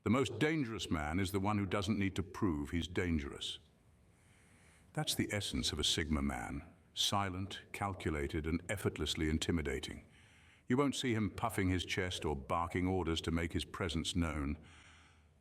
The most dangerous man is the one who doesn't need to prove he's dangerous. That's the essence of a Sigma man, silent, calculated, and effortlessly intimidating. You won't see him puffing his chest or barking orders to make his presence known.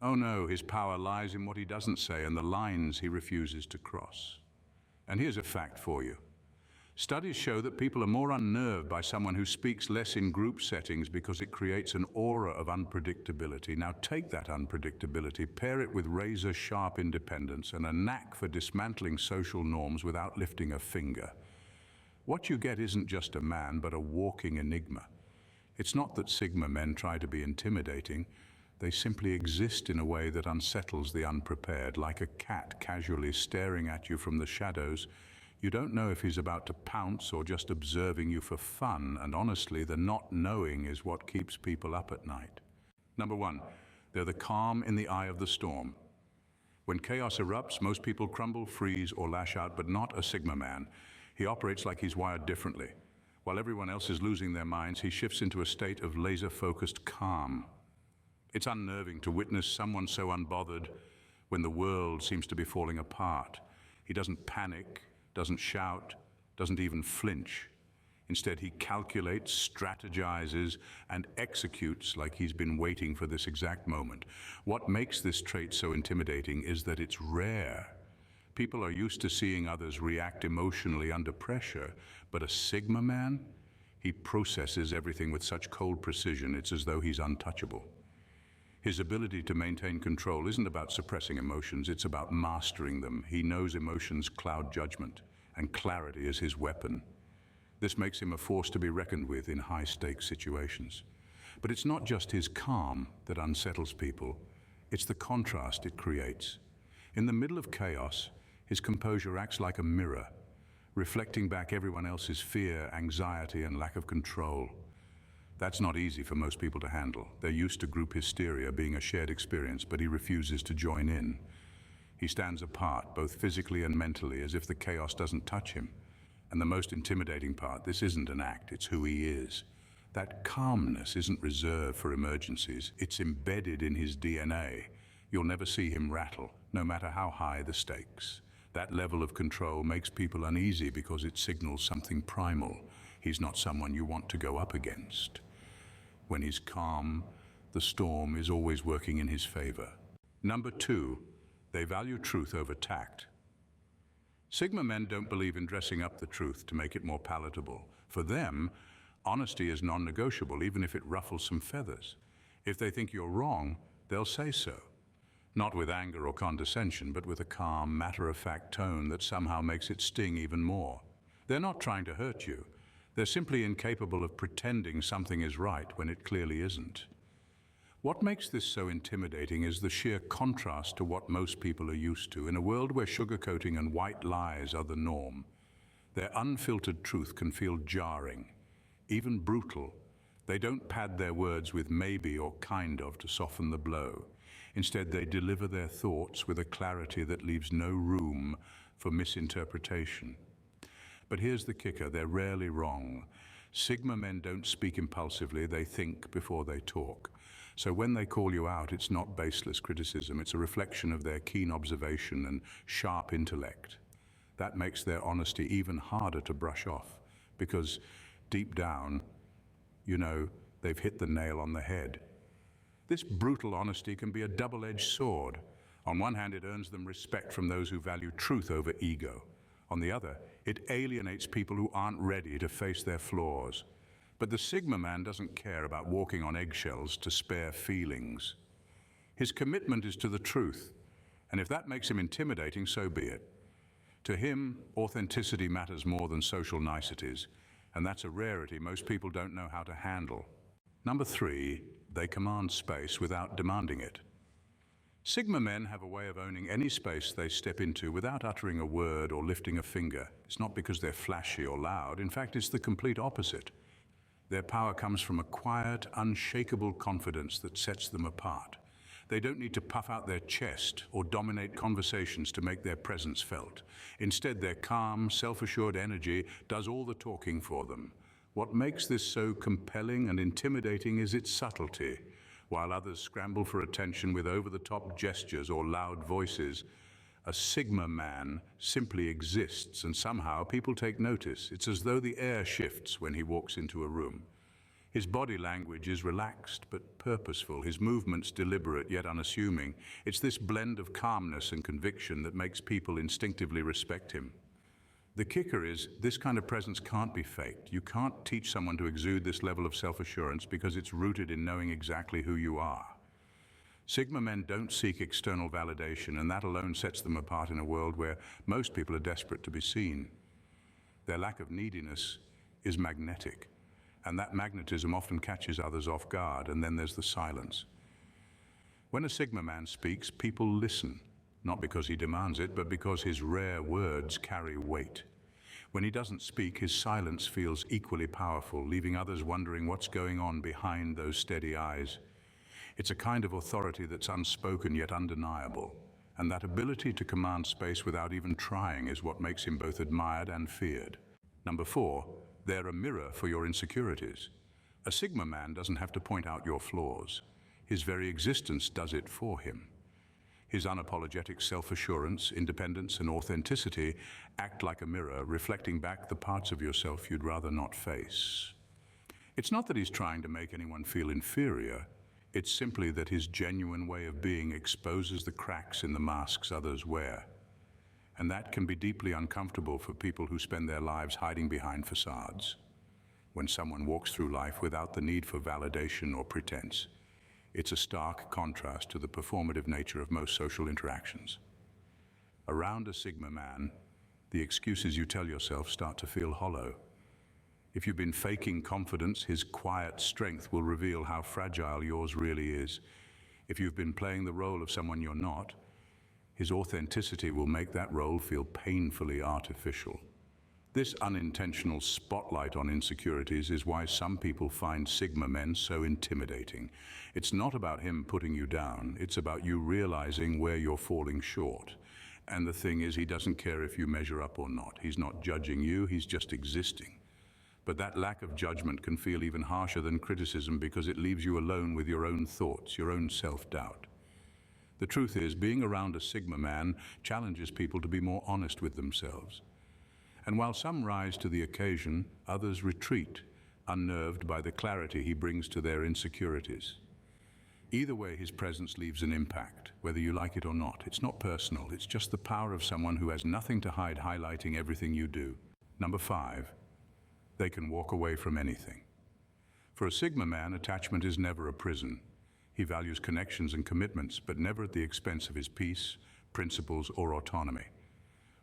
Oh no, his power lies in what he doesn't say and the lines he refuses to cross. And here's a fact for you. Studies show that people are more unnerved by someone who speaks less in group settings because it creates an aura of unpredictability. Now take that unpredictability, pair it with razor-sharp independence and a knack for dismantling social norms without lifting a finger. What you get isn't just a man, but a walking enigma. It's not that Sigma men try to be intimidating. They simply exist in a way that unsettles the unprepared, like a cat casually staring at you from the shadows. You don't know if he's about to pounce or just observing you for fun, and honestly, the not knowing is what keeps people up at night. Number one, they're the calm in the eye of the storm. When chaos erupts, most people crumble, freeze, or lash out, but not a Sigma man. He operates like he's wired differently. While everyone else is losing their minds, he shifts into a state of laser-focused calm. It's unnerving to witness someone so unbothered when the world seems to be falling apart. He doesn't panic, doesn't shout, doesn't even flinch. Instead, he calculates, strategizes, and executes like he's been waiting for this exact moment. What makes this trait so intimidating is that it's rare. People are used to seeing others react emotionally under pressure, but a Sigma man, he processes everything with such cold precision, it's as though he's untouchable. His ability to maintain control isn't about suppressing emotions, it's about mastering them. He knows emotions cloud judgment, and clarity is his weapon. This makes him a force to be reckoned with in high-stakes situations. But it's not just his calm that unsettles people, it's the contrast it creates. In the middle of chaos, his composure acts like a mirror, reflecting back everyone else's fear, anxiety, and lack of control. That's not easy for most people to handle. They're used to group hysteria being a shared experience, but he refuses to join in. He stands apart, both physically and mentally, as if the chaos doesn't touch him. And the most intimidating part, this isn't an act, it's who he is. That calmness isn't reserved for emergencies, it's embedded in his DNA. You'll never see him rattle, no matter how high the stakes. That level of control makes people uneasy because it signals something primal. He's not someone you want to go up against. When he's calm, the storm is always working in his favor. Number two, they value truth over tact. Sigma men don't believe in dressing up the truth to make it more palatable. For them, honesty is non-negotiable, even if it ruffles some feathers. If they think you're wrong, they'll say so. Not with anger or condescension, but with a calm, matter-of-fact tone that somehow makes it sting even more. They're not trying to hurt you. They're simply incapable of pretending something is right when it clearly isn't. What makes this so intimidating is the sheer contrast to what most people are used to. In a world where sugarcoating and white lies are the norm, their unfiltered truth can feel jarring, even brutal. They don't pad their words with maybe or kind of to soften the blow. Instead, they deliver their thoughts with a clarity that leaves no room for misinterpretation. But here's the kicker, they're rarely wrong. Sigma men don't speak impulsively, they think before they talk. So when they call you out, it's not baseless criticism, it's a reflection of their keen observation and sharp intellect. That makes their honesty even harder to brush off, because deep down, you know, they've hit the nail on the head. This brutal honesty can be a double-edged sword. On one hand, it earns them respect from those who value truth over ego. On the other, it alienates people who aren't ready to face their flaws. But the Sigma man doesn't care about walking on eggshells to spare feelings. His commitment is to the truth, and if that makes him intimidating, so be it. To him, authenticity matters more than social niceties, and that's a rarity most people don't know how to handle. Number three, they command space without demanding it. Sigma men have a way of owning any space they step into without uttering a word or lifting a finger. It's not because they're flashy or loud. In fact, it's the complete opposite. Their power comes from a quiet, unshakable confidence that sets them apart. They don't need to puff out their chest or dominate conversations to make their presence felt. Instead, their calm, self-assured energy does all the talking for them. What makes this so compelling and intimidating is its subtlety. While others scramble for attention with over-the-top gestures or loud voices, a Sigma man simply exists, and somehow people take notice. It's as though the air shifts when he walks into a room. His body language is relaxed but purposeful, his movements deliberate yet unassuming. It's this blend of calmness and conviction that makes people instinctively respect him. The kicker is, this kind of presence can't be faked. You can't teach someone to exude this level of self-assurance because it's rooted in knowing exactly who you are. Sigma men don't seek external validation, and that alone sets them apart in a world where most people are desperate to be seen. Their lack of neediness is magnetic, and that magnetism often catches others off guard, and then there's the silence. When a Sigma man speaks, people listen, not because he demands it, but because his rare words carry weight. When he doesn't speak, his silence feels equally powerful, leaving others wondering what's going on behind those steady eyes. It's a kind of authority that's unspoken yet undeniable, and that ability to command space without even trying is what makes him both admired and feared. Number 4, they're a mirror for your insecurities. A Sigma man doesn't have to point out your flaws. His very existence does it for him. His unapologetic self-assurance, independence, and authenticity act like a mirror, reflecting back the parts of yourself you'd rather not face. It's not that he's trying to make anyone feel inferior. It's simply that his genuine way of being exposes the cracks in the masks others wear. And that can be deeply uncomfortable for people who spend their lives hiding behind facades. When someone walks through life without the need for validation or pretense, it's a stark contrast to the performative nature of most social interactions. Around a Sigma man, the excuses you tell yourself start to feel hollow. If you've been faking confidence, his quiet strength will reveal how fragile yours really is. If you've been playing the role of someone you're not, his authenticity will make that role feel painfully artificial. This unintentional spotlight on insecurities is why some people find Sigma men so intimidating. It's not about him putting you down, it's about you realizing where you're falling short. And the thing is, he doesn't care if you measure up or not. He's not judging you, he's just existing. But that lack of judgment can feel even harsher than criticism because it leaves you alone with your own thoughts, your own self-doubt. The truth is, being around a Sigma man challenges people to be more honest with themselves. And while some rise to the occasion, others retreat, unnerved by the clarity he brings to their insecurities. Either way, his presence leaves an impact, whether you like it or not. It's not personal, it's just the power of someone who has nothing to hide, highlighting everything you do. Number 5, they can walk away from anything. For a Sigma man, attachment is never a prison. He values connections and commitments, but never at the expense of his peace, principles, or autonomy.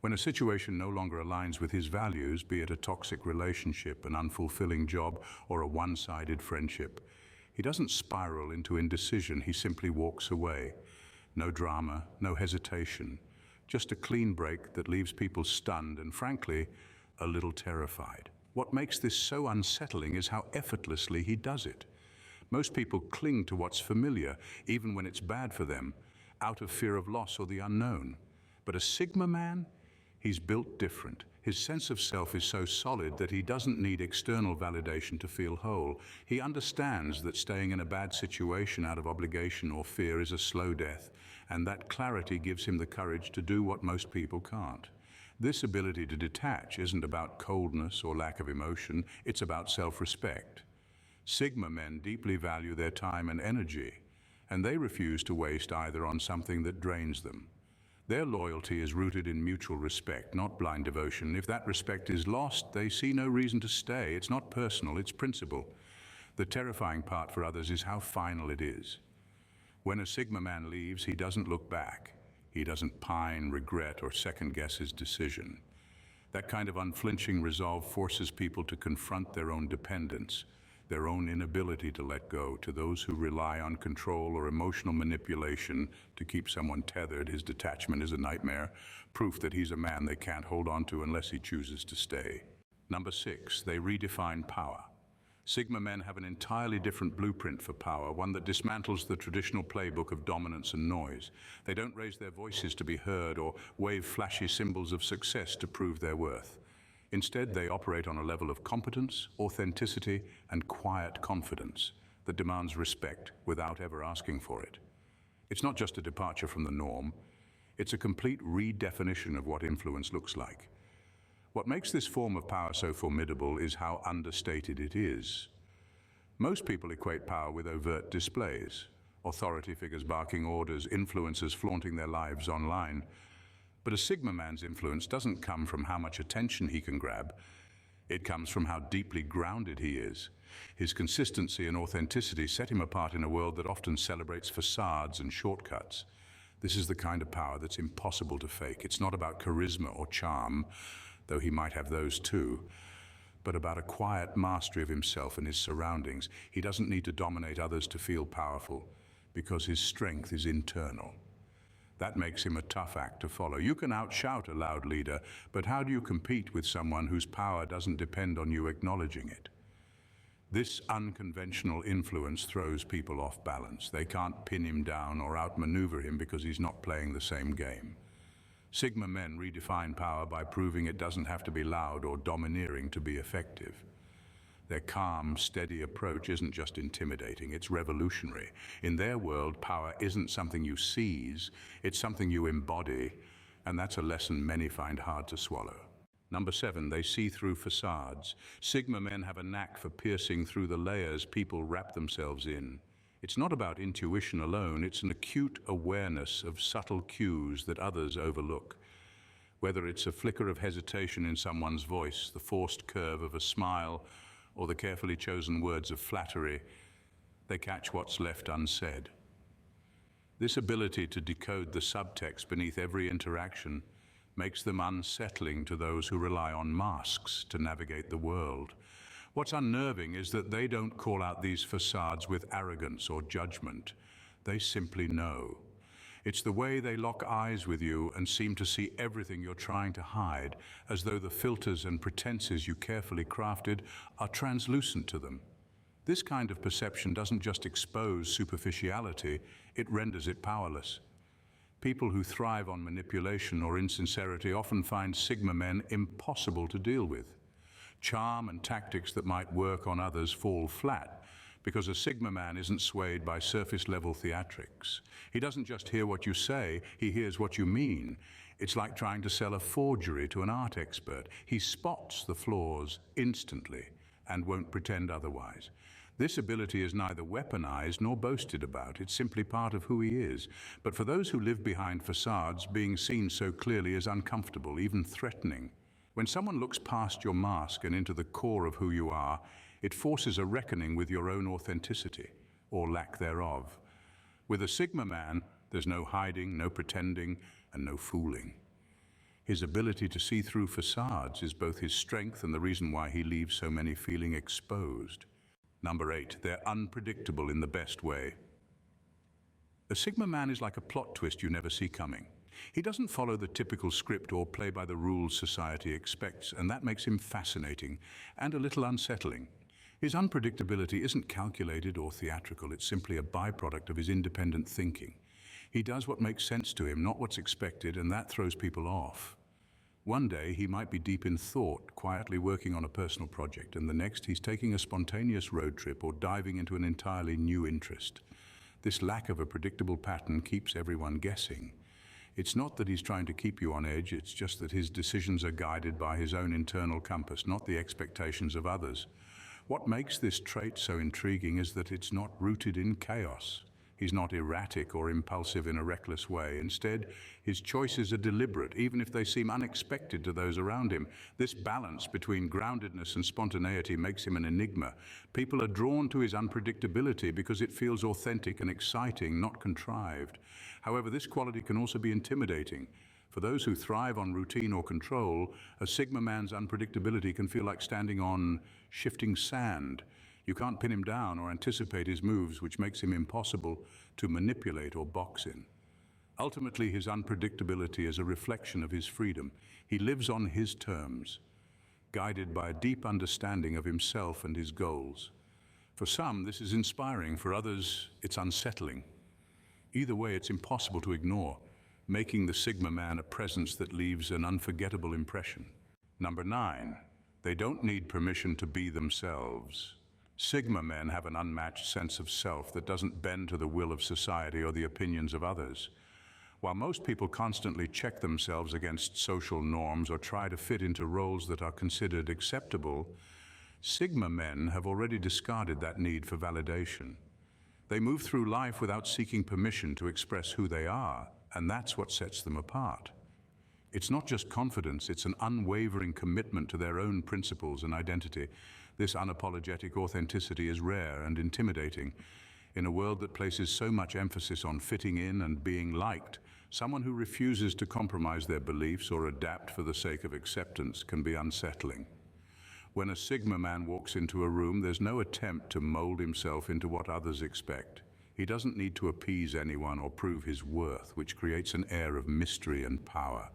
When a situation no longer aligns with his values, be it a toxic relationship, an unfulfilling job, or a one-sided friendship, he doesn't spiral into indecision, he simply walks away. No drama, no hesitation, just a clean break that leaves people stunned and, frankly, a little terrified. What makes this so unsettling is how effortlessly he does it. Most people cling to what's familiar, even when it's bad for them, out of fear of loss or the unknown. But a Sigma man? He's built different. His sense of self is so solid that he doesn't need external validation to feel whole. He understands that staying in a bad situation out of obligation or fear is a slow death, and that clarity gives him the courage to do what most people can't. This ability to detach isn't about coldness or lack of emotion, it's about self-respect. Sigma men deeply value their time and energy, and they refuse to waste either on something that drains them. Their loyalty is rooted in mutual respect, not blind devotion. If that respect is lost, they see no reason to stay. It's not personal, it's principle. The terrifying part for others is how final it is. When a Sigma man leaves, he doesn't look back. He doesn't pine, regret, or second-guess his decision. That kind of unflinching resolve forces people to confront their own dependence, their own inability to let go. To those who rely on control or emotional manipulation to keep someone tethered, his detachment is a nightmare, proof that he's a man they can't hold on to unless he chooses to stay. Number 6, they redefine power. Sigma men have an entirely different blueprint for power, one that dismantles the traditional playbook of dominance and noise. They don't raise their voices to be heard or wave flashy symbols of success to prove their worth. Instead, they operate on a level of competence, authenticity, and quiet confidence. that demands respect without ever asking for it. It's not just a departure from the norm, it's a complete redefinition of what influence looks like. What makes this form of power so formidable is how understated it is. Most people equate power with overt displays, authority figures barking orders, influencers flaunting their lives online. But a Sigma man's influence doesn't come from how much attention he can grab. It comes from how deeply grounded he is. His consistency and authenticity set him apart in a world that often celebrates facades and shortcuts. This is the kind of power that's impossible to fake. It's not about charisma or charm, though he might have those too, but about a quiet mastery of himself and his surroundings. He doesn't need to dominate others to feel powerful, because his strength is internal. That makes him a tough act to follow. You can outshout a loud leader, but how do you compete with someone whose power doesn't depend on you acknowledging it? This unconventional influence throws people off balance. They can't pin him down or outmaneuver him because he's not playing the same game. Sigma men redefine power by proving it doesn't have to be loud or domineering to be effective. Their calm, steady approach isn't just intimidating, it's revolutionary. In their world, power isn't something you seize, it's something you embody, and that's a lesson many find hard to swallow. Number 7, they see through facades. Sigma men have a knack for piercing through the layers people wrap themselves in. It's not about intuition alone, it's an acute awareness of subtle cues that others overlook. Whether it's a flicker of hesitation in someone's voice, the forced curve of a smile, or the carefully chosen words of flattery, they catch what's left unsaid. This ability to decode the subtext beneath every interaction makes them unsettling to those who rely on masks to navigate the world. What's unnerving is that they don't call out these facades with arrogance or judgment. They simply know. It's the way they lock eyes with you and seem to see everything you're trying to hide, as though the filters and pretenses you carefully crafted are translucent to them. This kind of perception doesn't just expose superficiality, it renders it powerless. People who thrive on manipulation or insincerity often find Sigma men impossible to deal with. Charm and tactics that might work on others fall flat, because a Sigma man isn't swayed by surface-level theatrics. He doesn't just hear what you say, he hears what you mean. It's like trying to sell a forgery to an art expert. He spots the flaws instantly and won't pretend otherwise. This ability is neither weaponized nor boasted about. It's simply part of who he is. But for those who live behind facades, being seen so clearly is uncomfortable, even threatening. When someone looks past your mask and into the core of who you are, it forces a reckoning with your own authenticity, or lack thereof. With a Sigma man, there's no hiding, no pretending, and no fooling. His ability to see through facades is both his strength and the reason why he leaves so many feeling exposed. Number 8, they're unpredictable in the best way. A Sigma man is like a plot twist you never see coming. He doesn't follow the typical script or play by the rules society expects, and that makes him fascinating and a little unsettling. His unpredictability isn't calculated or theatrical, it's simply a byproduct of his independent thinking. He does what makes sense to him, not what's expected, and that throws people off. One day he might be deep in thought, quietly working on a personal project, and the next he's taking a spontaneous road trip or diving into an entirely new interest. This lack of a predictable pattern keeps everyone guessing. It's not that he's trying to keep you on edge, it's just that his decisions are guided by his own internal compass, not the expectations of others. What makes this trait so intriguing is that it's not rooted in chaos. He's not erratic or impulsive in a reckless way. Instead, his choices are deliberate, even if they seem unexpected to those around him. This balance between groundedness and spontaneity makes him an enigma. People are drawn to his unpredictability because it feels authentic and exciting, not contrived. However, this quality can also be intimidating. For those who thrive on routine or control, a Sigma man's unpredictability can feel like standing on shifting sand. You can't pin him down or anticipate his moves, which makes him impossible to manipulate or box in. Ultimately, his unpredictability is a reflection of his freedom. He lives on his terms, guided by a deep understanding of himself and his goals. For some, this is inspiring. For others, it's unsettling. Either way, it's impossible to ignore, making the Sigma man a presence that leaves an unforgettable impression. Number 9, they don't need permission to be themselves. Sigma men have an unmatched sense of self that doesn't bend to the will of society or the opinions of others. While most people constantly check themselves against social norms or try to fit into roles that are considered acceptable, Sigma men have already discarded that need for validation. They move through life without seeking permission to express who they are, and that's what sets them apart. It's not just confidence, it's an unwavering commitment to their own principles and identity. This unapologetic authenticity is rare and intimidating. In a world that places so much emphasis on fitting in and being liked, someone who refuses to compromise their beliefs or adapt for the sake of acceptance can be unsettling. When a Sigma man walks into a room, there's no attempt to mold himself into what others expect. He doesn't need to appease anyone or prove his worth, which creates an air of mystery and power.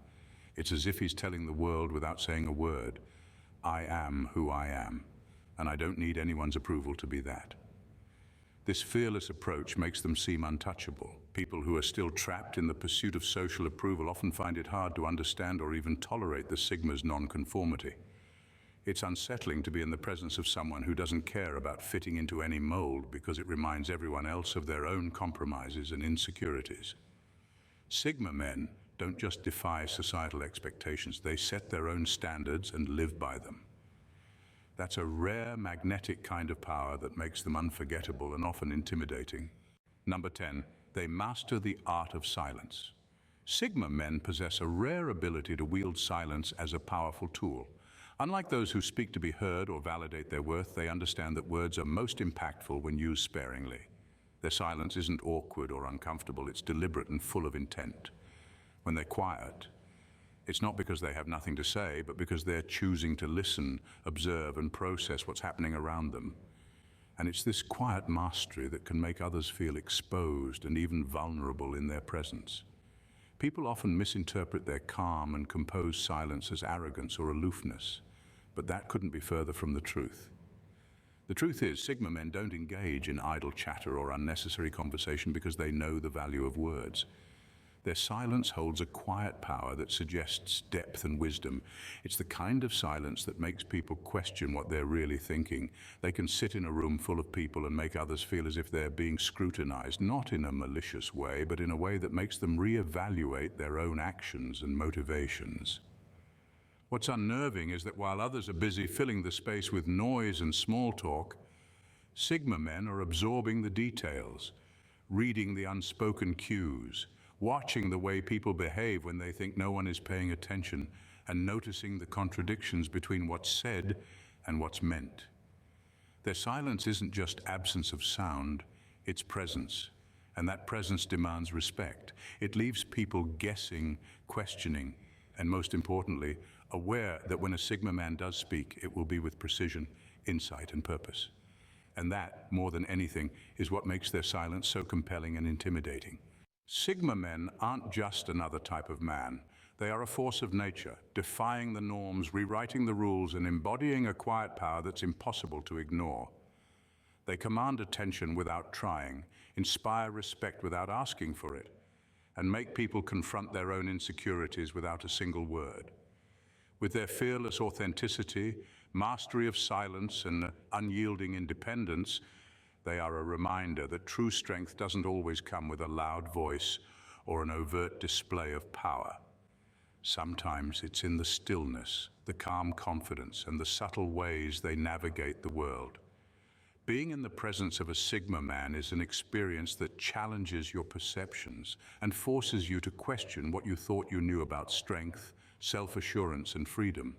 It's as if he's telling the world without saying a word, I am who I am, and I don't need anyone's approval to be that. This fearless approach makes them seem untouchable. People who are still trapped in the pursuit of social approval often find it hard to understand or even tolerate the Sigma's nonconformity. It's unsettling to be in the presence of someone who doesn't care about fitting into any mold because it reminds everyone else of their own compromises and insecurities. Sigma men don't just defy societal expectations, they set their own standards and live by them. That's a rare, magnetic kind of power that makes them unforgettable and often intimidating. Number 10, they master the art of silence. Sigma men possess a rare ability to wield silence as a powerful tool. Unlike those who speak to be heard or validate their worth, they understand that words are most impactful when used sparingly. Their silence isn't awkward or uncomfortable, it's deliberate and full of intent. When they're quiet, it's not because they have nothing to say, but because they're choosing to listen, observe, and process what's happening around them. And it's this quiet mastery that can make others feel exposed and even vulnerable in their presence. People often misinterpret their calm and composed silence as arrogance or aloofness, but that couldn't be further from the truth. The truth is, Sigma men don't engage in idle chatter or unnecessary conversation because they know the value of words. Their silence holds a quiet power that suggests depth and wisdom. It's the kind of silence that makes people question what they're really thinking. They can sit in a room full of people and make others feel as if they're being scrutinized, not in a malicious way, but in a way that makes them reevaluate their own actions and motivations. What's unnerving is that while others are busy filling the space with noise and small talk, Sigma men are absorbing the details, reading the unspoken cues, watching the way people behave when they think no one is paying attention, and noticing the contradictions between what's said and what's meant. Their silence isn't just absence of sound, it's presence, and that presence demands respect. It leaves people guessing, questioning, and most importantly, aware that when a Sigma man does speak, it will be with precision, insight, and purpose. And that, more than anything, is what makes their silence so compelling and intimidating. Sigma men aren't just another type of man. They are a force of nature, defying the norms, rewriting the rules, and embodying a quiet power that's impossible to ignore. They command attention without trying, inspire respect without asking for it, and make people confront their own insecurities without a single word. With their fearless authenticity, mastery of silence, and unyielding independence, they are a reminder that true strength doesn't always come with a loud voice or an overt display of power. Sometimes it's in the stillness, the calm confidence, and the subtle ways they navigate the world. Being in the presence of a Sigma man is an experience that challenges your perceptions and forces you to question what you thought you knew about strength, self-assurance, and freedom.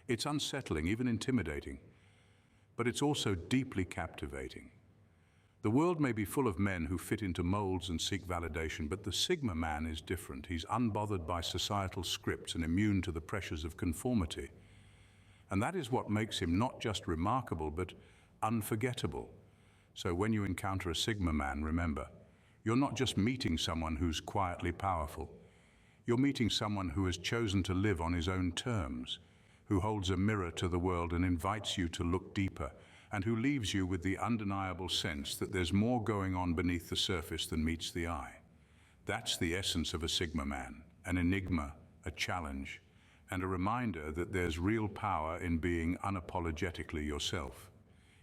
It's unsettling, even intimidating, but it's also deeply captivating. The world may be full of men who fit into molds and seek validation, but the Sigma man is different. He's unbothered by societal scripts and immune to the pressures of conformity. And that is what makes him not just remarkable, but unforgettable. So when you encounter a Sigma man, remember, you're not just meeting someone who's quietly powerful. You're meeting someone who has chosen to live on his own terms, who holds a mirror to the world and invites you to look deeper, and who leaves you with the undeniable sense that there's more going on beneath the surface than meets the eye. That's the essence of a Sigma man, an enigma, a challenge, and a reminder that there's real power in being unapologetically yourself.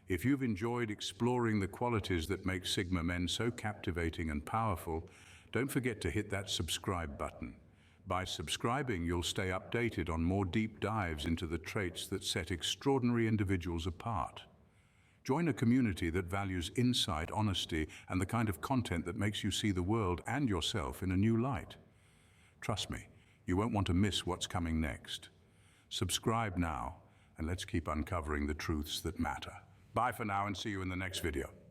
If you've enjoyed exploring the qualities that make Sigma men so captivating and powerful, don't forget to hit that subscribe button. By subscribing, you'll stay updated on more deep dives into the traits that set extraordinary individuals apart. Join a community that values insight, honesty, and the kind of content that makes you see the world and yourself in a new light. Trust me, you won't want to miss what's coming next. Subscribe now, and let's keep uncovering the truths that matter. Bye for now and see you in the next video.